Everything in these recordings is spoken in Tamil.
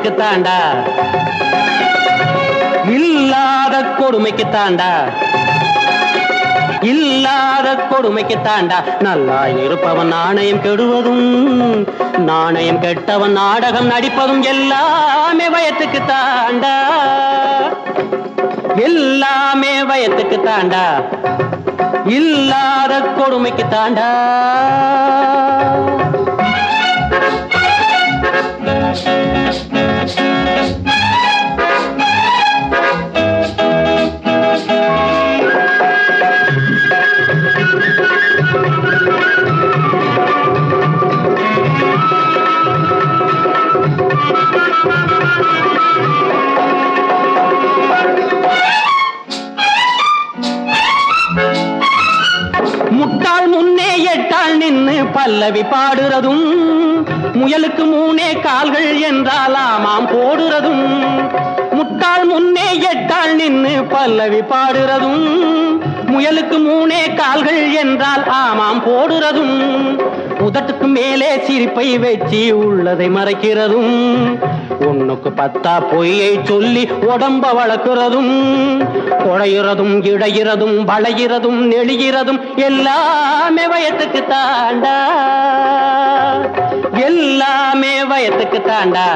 வயத்துக்கு தாண்டா, இல்லாத கொடுமைக்கு தாண்டா, இல்லாத கொடுமைக்கு தாண்டா. நல்லா இருப்பவன் நாணயம் கெடுவதும், நாணயம் கெட்டவன் நாடகம் நடிப்பதும் எல்லாமே வயத்துக்கு தாண்டா, எல்லாமே வயத்துக்கு தாண்டா, இல்லாத கொடுமைக்கு தாண்டா. முட்டாள் முன்னே எட்டாள் நின்னு பல்லவி பாடுறதும், முயலுக்கு மூனே கால்கள் என்றால் ஆமாம் போடுறதும். முட்டாள் முன்னே எட்டாள் நின்னு பல்லவி பாடுறதும், முயலுக்கு மூனே கால்கள் என்றால் ஆமாம் போடுறதும். உதட்டுக்கு மேலே சிரிப்பை வச்சு உள்ளதை மறைக்கிறதும், ஒண்ணுக்கு பத்தா பொய்யை சொல்லி உடம்ப வளர்க்கிறதும், குழையிறதும் இடையிறதும் வளையிறதும் நெளிகிறதும் எல்லாமே வயத்துக்கு தாண்டா, எல்லாமே வயத்துக்கு தாண்டா,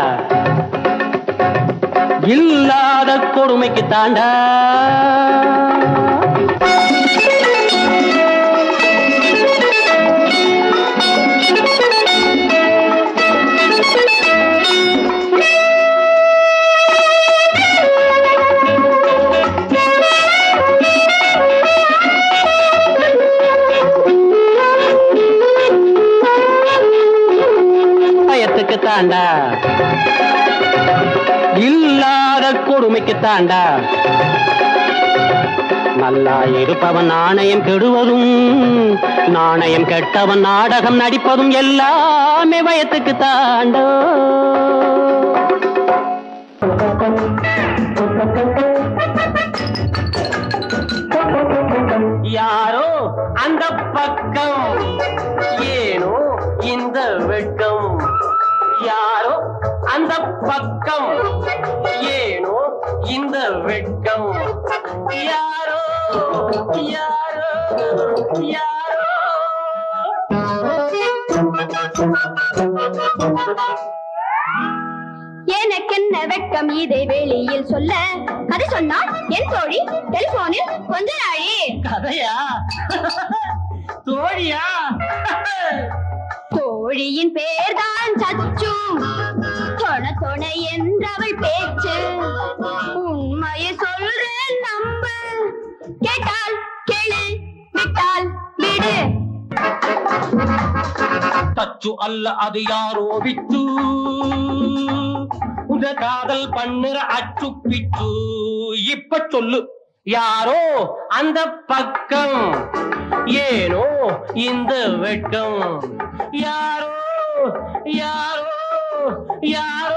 இல்லாத கொடுமைக்கு தாண்டா. வயத்துக்கு தாண்டா, இல்லாத கொடுமைக்கு தாண்டா. நல்லா இருப்பவன் நாணயம் கெடுவதும், நாணயம் கெட்டவன் நாடகம் நடிப்பதும் எல்லாமே வயத்துக்கு தாண்டா. யாரோ அந்த பக்கம், ஏனோ இந்த வெட்கம். யாரோ அந்த பக்கம், ஏனோ இந்த வெட்கம். யாரோ யாரோ யாரோ. எனக்கென்ன வெட்கம் இதை வெளியில் சொல்ல, கதை சொன்னால் என் தோழி டெலிபோனில் கொஞ்ச நாளே. கதையா? தோழியா? தோழியின் பேர்தான் சச்சு, தொண தொண என்றவள் பேச்சு. உண்மையை சொல்றேன் நம்பு, கேட்டால் கேளு, விட்டால் விடு. தச்சு அல்ல அது யாரோ விட்டு, உத காதல் பண்ணுற அச்சு பிச்சு. இப்ப சொல்லு, யாரோ அந்த பக்கம், ஏனோ இந்த வெட்கம். யாரோ யாரோ யாரோ.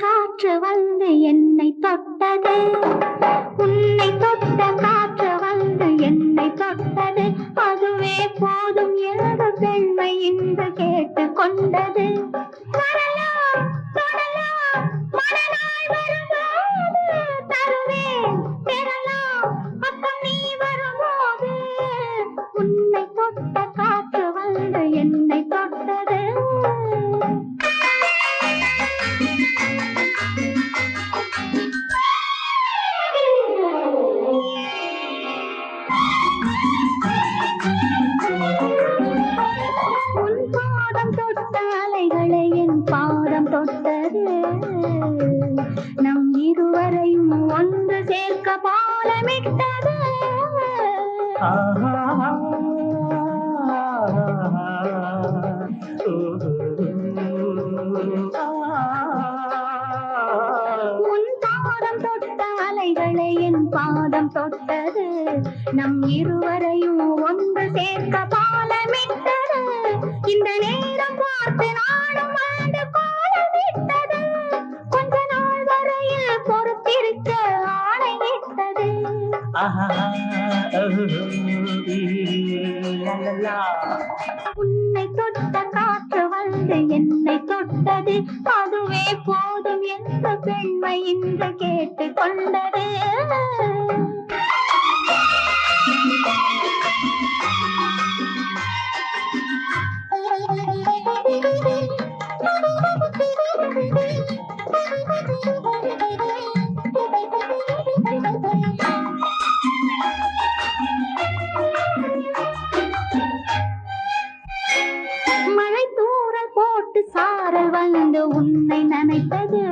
காற்று வந்து என்னை தொட்டது, உன்னை தொட்ட காற்று வந்து என்னை தொட்டது. அதுவே போதும் என்று பெண்மை இன்று கேட்டு கொண்டது. வரலாம் தொடலாம் மனநாள் வரும்போது தருவேன் பெறலாம் பக்கம் நீ வரும்போது. உன்னை தொட்ட காற்று வந்து என்னை தொட்டது. உன் தாகம் தொட்ட அலைகளை என் பாதம் தொட்டது நம் இருவரையும் ஒன்று சேர்க்க பாலமிட்டது உன் பாதம் தொட்ட அலைகளை என் பாதம் தொட்டது நம் இருவரையும் ஒன்று சேர்க்க பாலமிட்டது இந்த நேரம் பார்த்து நானும் ஆண்டு கோலமிட்டது கொஞ்ச நாள் வரையில் பொறுத்திருக்க ஆணையிட்டது உன்னை தொட்ட காற்று வந்து என்னை தொட்டது அதுவே போதும் என்ற பெண்மை இன்று கேட்டு கொண்டது மழை தூறல் போட்டு சாரல் வந்து உன்னை நினைத்தது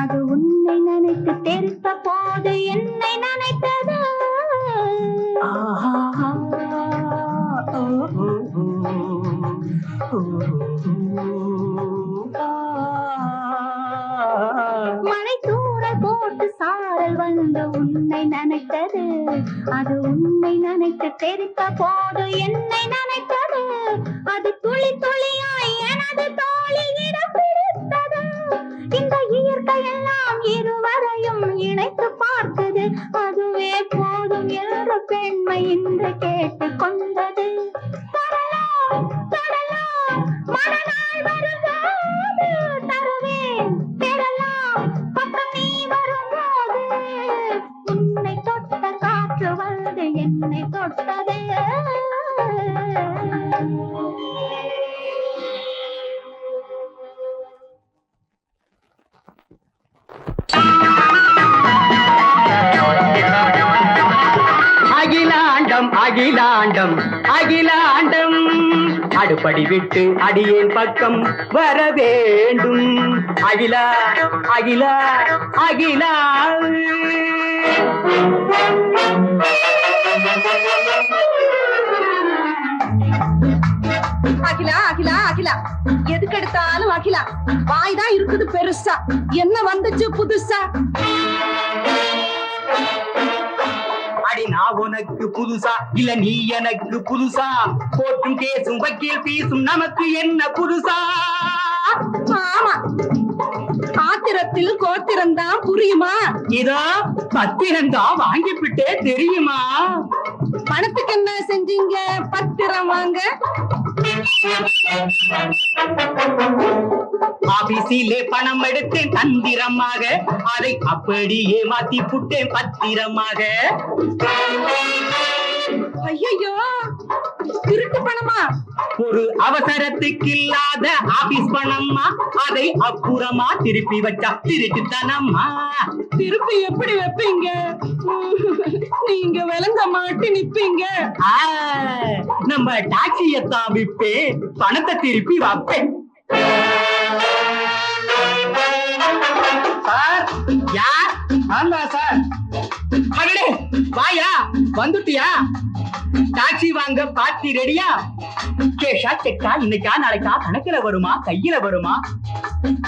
அது உன்னை நினைத்து தெரித்த போது என்னை நினைத்தது மழை தூறல் போட்டு சாரல் வந்து உன்னை நினைத்தது அது உன்னை நினைத்து தெரித்த போது என்னை நினைத்தது அது துளி துளியாய் எனது தோளில் இடம் பிடித்தது இந்த இயற்கையெல்லாம் இருவரையும் இணைத்து பார்த்தது அதுவே போதும் என்ற பெண்மை இன்று கேட்டு கொண்டது தொடலாம் தொடலாம் மனநாள் வரும்போது தருவேன் பெறலாம் பக்கம் நீ வரும்போது உன்னை தொட்ட காற்று வந்து என்னை தொட்டது அகிலாண்டம் அகிலாண்டம் அகிலாண்டம் அடுப்படி விட்டு அடியேன் பக்கம் வர வேண்டும் அகிலா அகிலா அகிலா அகிலா அகிலா அகிலா எதுக்கு எடுத்தாலும் அகிலா வாய் தான் இருக்குது பெருசா என்ன வந்துச்சு புதுசா அடி நான் உனக்கு புதுசா இல்ல நீ எனக்கு புதுசா கோர்ட்டும் கேசும் வக்கீல் பீசும் நமக்கு என்ன புதுசா ஆமா ஆத்திரத்தில் கோத்திரம் தான் புரியுமா இதோ பத்திரம் தான் வாங்கிவிட்டே தெரியுமா பணத்துக்கு என்ன செஞ்சீங்க பத்திரம் வாங்க ஆபீஸிலே பணம் எடுத்தேன் தந்திரமாக அதை அப்படியே மாத்தி புட்டேன் பத்திரமாக ஐயோ திருட்டு பணமா ஒரு அவசரத்துக்கு இல்லாத ஆபீஸ் பணம்மா அதை அப்புறமா திருப்பி வச்சா திருட்டுத்தனம்மா திருப்பி எப்படி வைப்பீங்க நீங்க விளங்க மாட்டி நிப்பீங்க நம்ம டாக்ஸியத்தான் விப்பேன் பணத்தை திருப்பி வைப்பேன் சார் யார் ஆமா சார் மகளே வாயா வந்துட்டியா டாக்ஸி வாங்க பார்ட்டி ரெடியா கேஷா செக்கா இன்னைக்கா நாளைக்கா கணக்குல வருமா கையில வருமா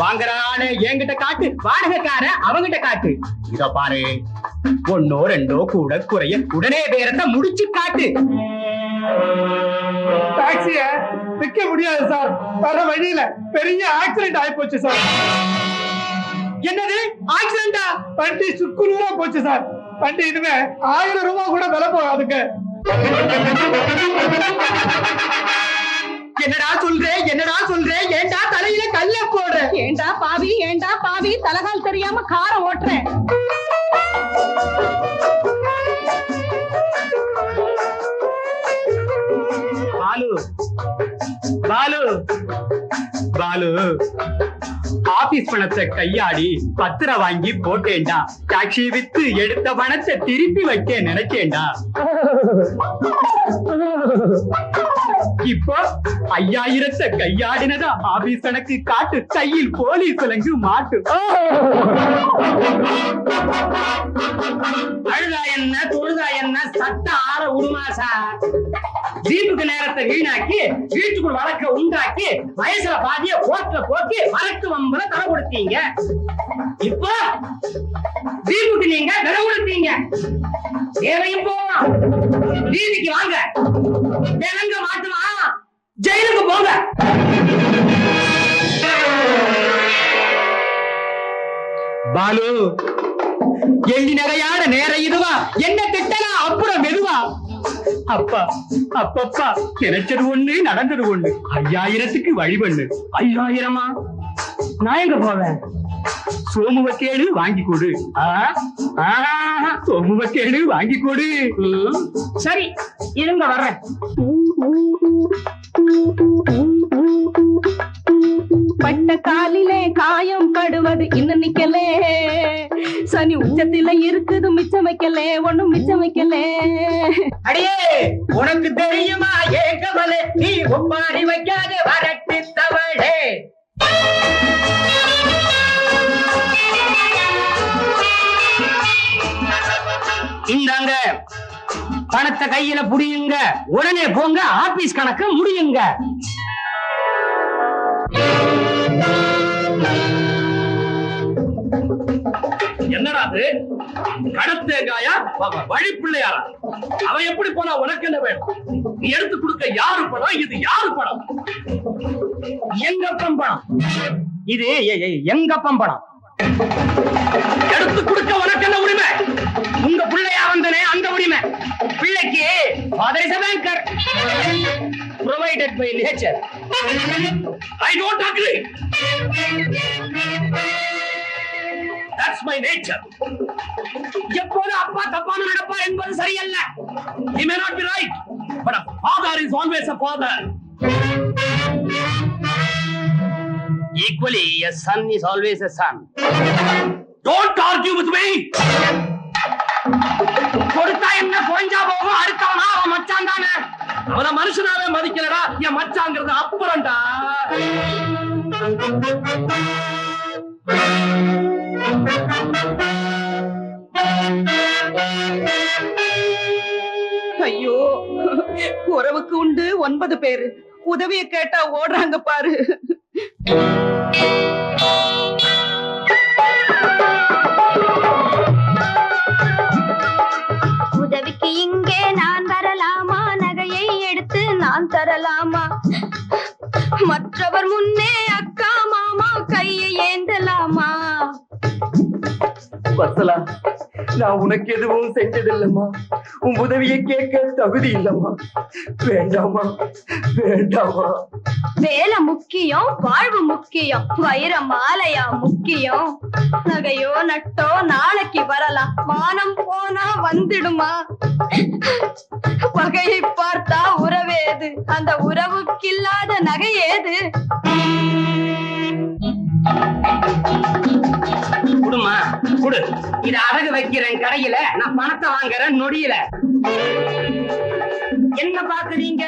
வாங்குறானே என்கிட்ட காட்டு வாடகைக்கார அவங்கிட்ட காட்டு இத பாரு ஒன்னோ ரெண்டோ கூட குறைய உடனே பேரத்தை முடிச்சு காட்டு டாக்ஸிய விற்க முடியாது சார் வர வழியில பெரிய ஆக்சிடென்ட் ஆகி போச்சு சார் என்னது ஆக்சிடென்டா வண்டி சுக்குநூறா போச்சு சார் வண்டி இனிமே 1000 ரூபாய் கூட விலை போகாதுங்க என்னடா சொல்ற ஏண்டா தலையில கல்ல போடுற ஏண்டா பாவி தலகால் தெரியாம காரை ஓட்டுறேன் பாலு பாலு ஆபீஸ் பணத்தை கையாடி பத்திரம் வாங்கி போட்டேன்டா டாக்ஸி வித்து எடுத்த பணத்தை திருப்பி வைக்க நினைச்சேன்டா இப்போ 5000 கையாடினதா ஆபீஸ் கணக்கு காட்டு, கையில் போலீஸ் விலங்கு மாட்டு. அழுதா என்ன தொழுதா என்ன சட்ட ஆற உருமா சார். ஜீப்புக்கு நேரத்தை வீணாக்கி வீட்டுக்குள் வழக்க உண்டாக்கி வயசுல பாதிய போட்டுல போக்கி வழக்கு வம்புல தலை கொடுத்தீங்க. இப்போ ஜீப்புக்கு நீங்க விலை கொடுத்தீங்க. தேவையும் போவோம், வீதிக்கு வாங்க, விலங்க மாட்டுமா, ஜெயிலுக்கு போங்க. பாலு, எள்ளி நகையாட நேர இதுவா, என்ன திட்டலாம் அப்புறம் மெதுவா. அப்பா அப்பப்பா, நினைச்சது ஒண்ணு நடந்தது ஒண்ணு. 5000க்கு வழி பண்ணு. 5000மா? நான் எங்க போவேன்? சோமுவ கேடு வாங்கி கொடு. சோமுவ கேடு வாங்கி கொடு. சரி இருங்க வர்றேன். பட்ட காலிலே காயம் படுவது இன்னும் நிக்கலே, சனி உச்சத்தில இருக்குது மிச்சம் வைக்கலே, ஒண்ணும் மிச்சம் வைக்கலே. அடியே உனக்கு தெரியுமா ஏன் கவலை, நீ ஒப்பாரி வைக்காத வரட்டு தவளே. இந்தாங்க பணத்தை கையில புடியுங்க, உடனே போங்க ஆபீஸ் கணக்கு முடியுங்க. என்னடா அது? கடத்தேங்காயா வழி பிள்ளையாரா? அவன் எப்படி போனா உனக்கு என்ன வேணும்? நீ எடுத்து கொடுக்க யாரு படம்? இது யாரு படம்? எங்கப்பம் பணம் இது, எங்கப்பம் பணம். எடுத்து கொடுக்க உனக்கு என்ன உரிமை? உங்க பிள்ளையா வந்தனே அந்த உரிமை. பிள்ளைக்கு father is a banker, provided by nature. I don't agree. That's my nature. எப்போது அப்பா தப்பான நடப்பார் என்பது சரியல்ல. He may not be right, but a father is always a father. Equally, a son is always a son. Don't argue with me. கொடுத்தா என்ன குறைஞ்சா போகும், அடுத்தவனா அவன் மச்சான் தானே. அவன மனுஷனாவே மதிக்கலடா, என் மச்சாங்கிறது அப்புறம்டா. ஐயோ, உறவுக்கு உண்டு 9 பேரு, உதவிய கேட்டா ஓடுறாங்க பாரு. உதவிக்கு இங்கே நான் வரலாமா, நகையை எடுத்து நான் தரலாமா, மற்றவர் முன்னே அக்கா மாமா கையை ஏந்தலாமா. வசலா, நான் உனக்கு எதுவும் செஞ்சதில்லம்மா, உன் உதவியை கேட்க தகுதி இல்லம்மா. வேண்டாமா வேண்டாமா. வேலை முக்கியம், வாழ்வு முக்கியம், வைர மாலையா முக்கியம். நகையோ நட்டோ நாளைக்கு வரலாம், மானம் போனா வந்துடுமா. வகையை பார்த்தா உறவேது, அந்த உறவுக்கில்லாத நகை ஏது. குடுமா குடு, இத அடகு வைக்கிறேன் கடையில, நான் பணத்தை வாங்குறேன் நொடியில. என்ன பாக்குறீங்க?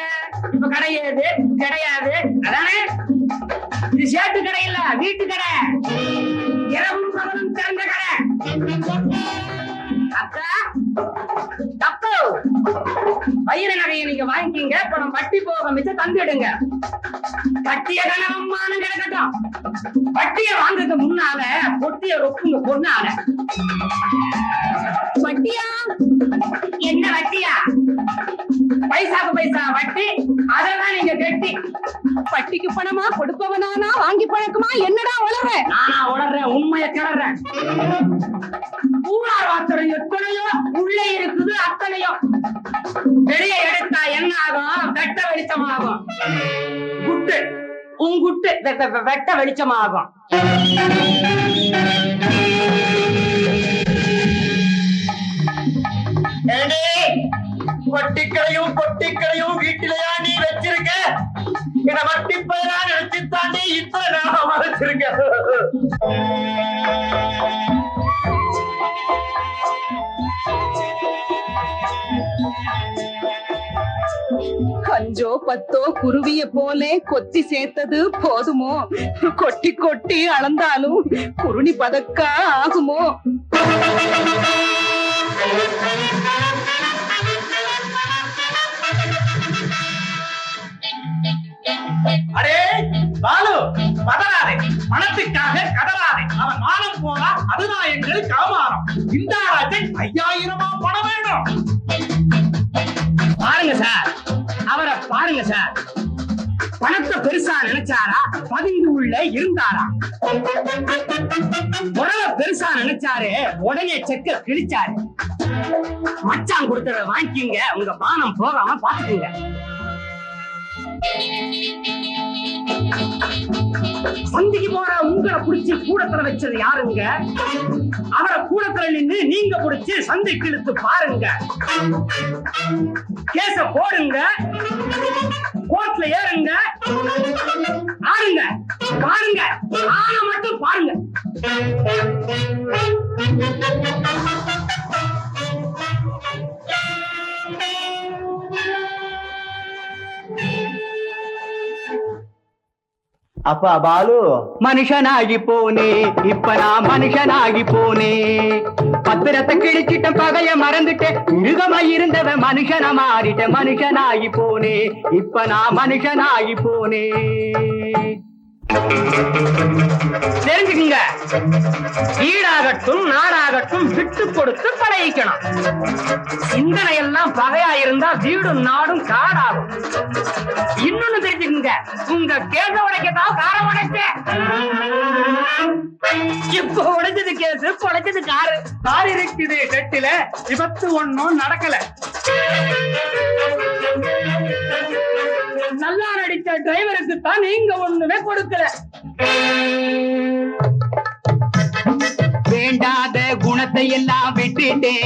இப்ப கடை ஏது? கிடையாது அதானே. இது சேட்டு கடை இல்ல, வீட்டு கடை, இரவும் பகலும் திறந்த கடை. அக்கா தப்பு, வைர நகையை நீங்க வாங்கிக்கிங்க, பணம் வட்டி போக மிச்சம் தந்துடுங்க. கட்டிய கனவம்மானு கிடக்கட்டும், வட்டிய வாங்குறது முன்னால பொட்டிய ரொக்குங்க பொண்ணால. வட்டியா? என்ன வட்டியா? பைசாக்கு பைசா வட்டி, அதெல்லாம் நீங்க கட்டி. பட்டிக்கு பணமா கொடுப்பவனானா வாங்கி பழக்கமா? என்னடா உளற? நானா உளறேன், உண்மையை கிளறேன். ஊழார் வார்த்தை எத்தனையோ உள்ளே இருக்குது அத்தனையோ. வெளியே எடுத்தா என்ன ஆகும்? வெட்ட வெளிச்சமாகும். குட்டு உங்குட்டு வெட்ட வெளிச்சமாகும். வட்டிக்கடையும் பொட்டிக்கடையும் வீட்டிலையா நீ வச்சிருக்க? என வட்டி பயிரா நினைச்சுத்தான் நீ இத்தனை நேரம் மறைச்சிருக்க. அஞ்சோ பத்தோ குருவிய போலே கொத்தி சேர்த்தது போதுமோ? கொட்டி கொட்டி அளந்தாலும் குருணி பதக்கா ஆகுமோ? அரே பாலு, பதறாதே, பணத்துக்காக கதறாதே. அவன் மானம் போனா அதுதான் எங்களுக்கு அவமானம். இந்த ராஜன் 5000 பணம் வேணும். பாருங்க சார், அவரை பாருங்க சார். பணத்தை பெருசா நினைச்சாரா, பதுங்கி உள்ள இருந்தாரா? உறவை பெருசா நினைச்சாரு, உடனே செக்க கிழிச்சாரு. மச்சான் கொடுத்தத வாங்கிங்க, உங்க மானம் போகாம பாத்துக்குங்க. சந்திக்கு போற உங்களை புடிச்சு கூடத்துல வச்சது யாருங்க? அவரை கூடத்துல நின்று நீங்க புடிச்சு சந்தைக்கு இழுத்து பாருங்க. கேச போடுங்க, கோர்ட்ல ஏறுங்க, ஆடுங்க, பாருங்க, ஆன மட்டும் பாருங்க. அப்பா பாலு, மனுஷனாகி போனே, இப்ப நான் மனுஷனாகி போனே. பத்திரத்தை கிழிச்சிட்ட, பகைய மறந்துட்டேன், மிருகமாய் இருந்தவன் மனுஷனா மாறிட்ட. மனுஷனாகி போனே, இப்ப நான் மனுஷனாகி போனே. தெரிஞ்சுக்குங்க, வீடாகட்டும் நாடாகட்டும் விட்டு கொடுத்து பழகிக்கணும். சிந்தனை எல்லாம் பகையா இருந்தா வீடும் நாடும் காடாகும். இன்னொன்னு தெரிஞ்சுக்குங்க, உங்க கேச உடைக்கத்தான் காரம் உடைச்ச. இப்ப உடைச்சது கேசு, உடைச்சது காரு. கார் இருக்குது கட்டில, விபத்து ஒண்ணும் நடக்கல. நல்லா நடிச்ச டிரைவருக்கு தான் நீங்க ஒண்ணுமே கொடுக்கல. வேண்டாத குணத்தை எல்லாம் விட்டுட்டே,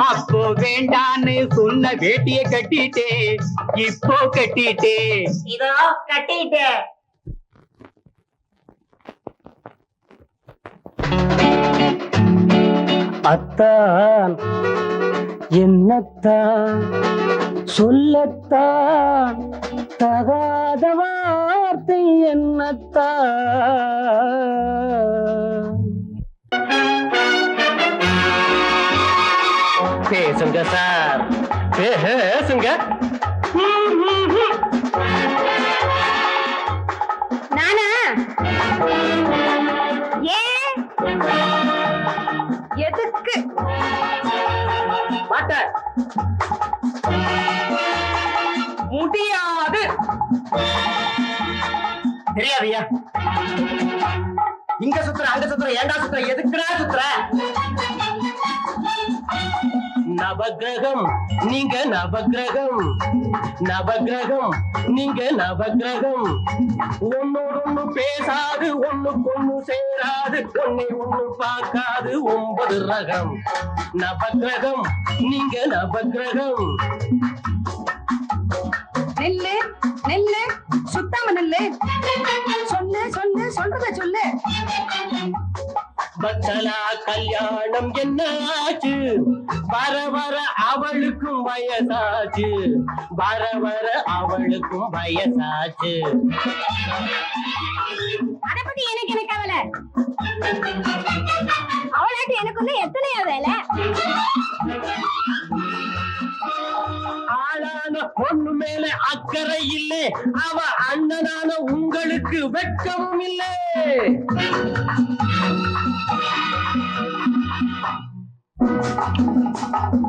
அப்போ வேண்டான்னு சொன்ன வேட்டியை கட்டிட்டே, இப்போ கட்டிட்டே. இதோ கட்டிட்டே. அத்தான் என்னத்தான் சொல்லத்தான் தகாத வார்த்தை என்னத்தான். பேசுங்க சார், பேசுங்க. நானா? ஏன்? எதுக்கு? மாட்டார், முடியாது. தெரியாதியா? இங்க சுத்துற, அங்க சுத்துற, ஏண்டா சுத்துற, எதுக்குடா சுத்துற? நவக்கிரகம் நீங்க, நவக்கிரகம் நவக்கிரகம் நீங்க, நவக்கிரகம். ஒன்னோடொன்னு பேசாது, ஒண்ணுக்கொண்ணு சேராது, ஒன்னை ஒண்ணு பார்க்காது, 9 ரகம். நவக்கிரகம் நீங்க, நவக்கிரகம். நெல்லு நெல்லு, சுத்தாம நெல்லு. சொல்லு சொல்லு, சொல்றத சொல்லு. பச்சலா கல்யாணம் என்னாச்சு? வர வர அவளுக்கும் வயசாச்சு, வர வர அவளுக்கும் வயசாச்சு. அத பத்தி எனக்கு என்ன கவலை? அவளாட்டு எனக்குள்ள எத்தனையோ வேலை. ஆளான பொண்ணு மேல அக்கறை இல்லை, அவ அண்ணனான உங்களுக்கு வெட்கமும் இல்லை.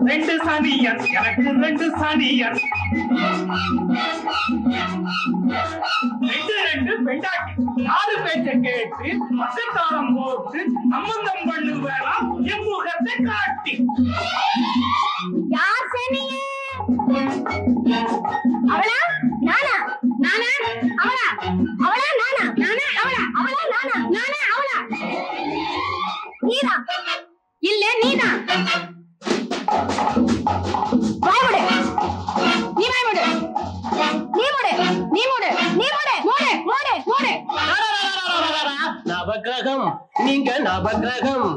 ரெண்டு சனியன், எனக்கு 2 சனியன். 2 பெண்டாட்டி 4 பேச்ச கேட்டு பக்கத்தாரம் போட்டு சம்பந்தம் பண்ணுவேனா என் முகத்தை காட்டி. யார் சனியே? அவளா நானா? நானா அவளா? அவளா நானா? நானா அவளா? அவளா நானா? நானா அவளா? நீதா இல்ல நீதா? வாய்முடு, நீ வாய்முடு, நீ மூடு, நீ மூடு, நீ மூடு, மூடு, மூடு, மூடு. நவக்கிரகம் நீங்க, நவக்கிரகம்.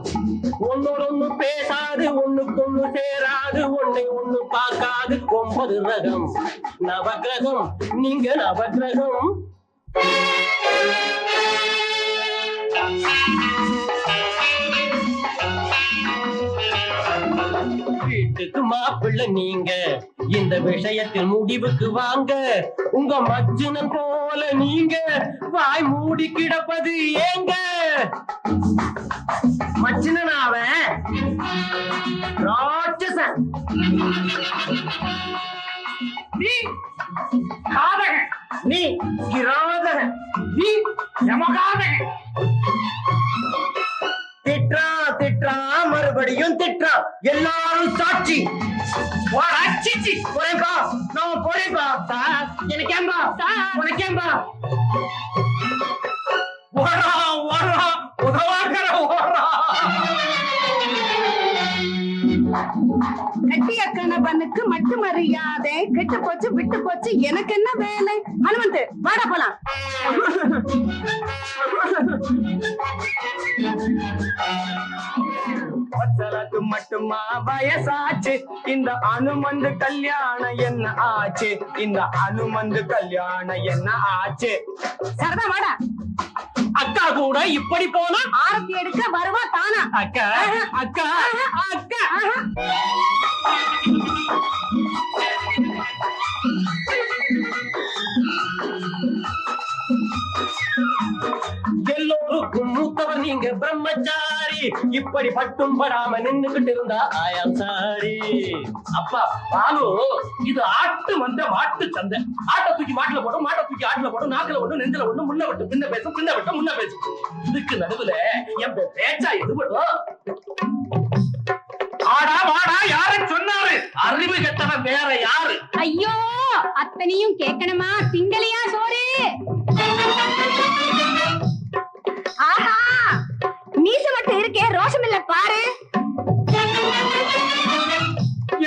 ஒன்னோடொன்னு பேசாது, ஒண்ணுக்கொண்ணு சேராது, ஒன்னை ஒண்ணு பார்க்காது, 9 ரகம் நவகிரகம் நீங்க நவகிரகம் வீட்டுக்கு மாப்பிள்ளை நீங்க இந்த விஷயத்தில் முடிவுக்கு வாங்க உங்க மச்சினன் போல நீங்க வாய் மூடி கிடப்பது ஏங்க மச்சினன் அவன் ராட்சசன் நீ காதகன், நீ கிராதகன் நீ யமகாதகன். திட்டுறான் மறுபடியும் திட்டுறான் எல்லாரும் சாட்சி அச்சிச்சி போறேன்பா நான் போறேன்பா சார் எனக்கேம்பா சார் உனக்கேம்பா ஓடுறான் உதவாக்கிற ஓடுறான். கட்டிய கணவனுக்கு மட்டு மரியாதை கெட்டு போச்சு விட்டு போச்சு எனக்கு என்ன வேலை ஹனுமந்த் வாடா போலாம் ஒத்தலக்கு மட்டுமா வயசாச்சு இந்த அனுமந்து கல்யாணம் என்ன ஆச்சு இந்த அனுமந்து கல்யாணம் என்ன ஆச்சு சரதா வாடா அக்கா கூட இப்படி போனா ஆரத்தி எடுக்க வருவா தானா அக்கா அக்கா அக்கா எல்லோருக்கும் மூத்தவர் நீங்க பிரம்மச்சாரி இப்படி பட்டும் படாம நின்னுகிட்டு இருந்தா ஆயாம் சாரி அப்பா பாலு இது ஆட்டு வந்த மாட்டு சந்தை. ஆட்டை தூக்கி மாட்டுல போடும், மாட்டை தூக்கி ஆட்டுல போடும், நாக்குல ஒண்ணு நெஞ்சில ஒண்ணு, முன்ன விட்டு பின்ன பேசும், பின்ன விட்டு முன்ன பேசும். இதுக்கு நடுவுல என் பேச்சா எதுபடும்? ஆடா வாடா யாரு சொன்னாரு? அறிவு கெட்டவன் வேற யாரு? ஐயோ அத்தனையும் கேட்கணுமா? திங்களையா சோறு? ஆஹா மீச மட்டும் இருக்கே ரோஷம் இல்ல பாரு.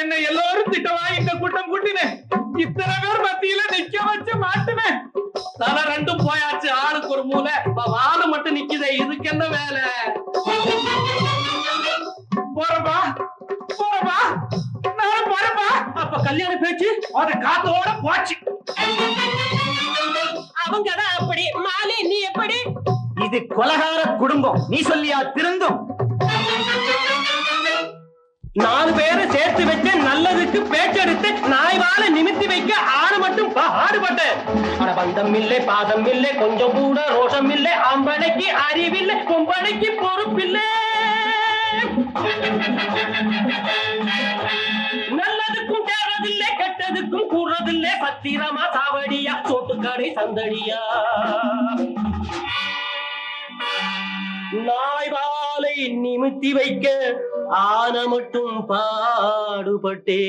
என்ன எல்லாரும் திட்டவா இந்த கூட்டம் கூட்டினேன். இத்தனை பேர் மத்தியில நிக்க வச்சு மாட்டுவேன். தலை ரெண்டும் போயாச்சு, ஆளுக்கு ஒரு மூலை. வாழு மட்டும் நிக்குதே, இதுக்கு என்ன வேலை? போறப்பா போறப்பா நான் போறப்பா. அப்ப கல்யாண பேச்சு அது காத்தோட போச்சு. அவங்கதான் அப்படி மாலி நீ எப்படி இது கொலகார குடும்பம், நீ சொல்லியா திருந்தும்? 4 பேரை சேர்த்து வச்சு நல்லதுக்கு பேச்செடுத்து நாய் வாழ நிமித்தி வைக்க ஆளு மட்டும் பாடுபட்டேன். ஆனா பந்தம் இல்லை பாதம் இல்லை கொஞ்சம் கூட ரோஷம் இல்லை ஆம்பளைக்கு அறிவில்லை பொம்பளைக்கு பொறுப்பில்லை. நல்லதுக்கும் தேவதில்லை கெட்டதுக்கும் கூறதில்லை பத்திரமா சாவடியா சோட்டுக்கடை சந்தடியா நாய் வாலை நிமித்தி வைக்க ஆன மட்டும் பாடுபட்டே